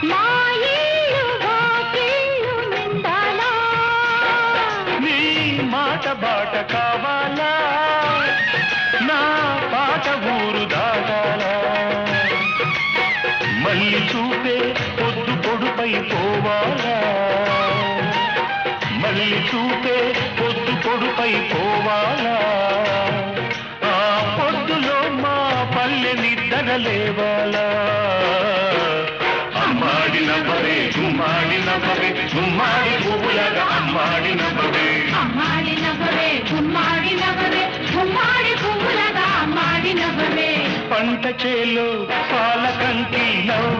మా ఇల్లు వాకిళ్ళు నిండాలా నీ మాట బాట కావాలా నా పాట ఊరు దాటాలా మళ్ళీ చూపే పొద్దు పొడుపై పోవాలా మళ్ళీ చూపే పొద్దు పొడుపై పోవాలా ఆ పొద్దులో మా పల్లె నిద్రలేవాలా అమ్మాడి నవ్వవే గుమ్మాడి నవ్వవే గుమ్మాడి పువ్వులాగా అమ్మాడి నవ్వవే అమ్మాడి నవ్వవే గుమ్మాడి నవ్వవే గుమ్మాడి పువ్వులగా అమ్మాడి నవ్వవే పంట చేలో పాలకంకి నవ్వు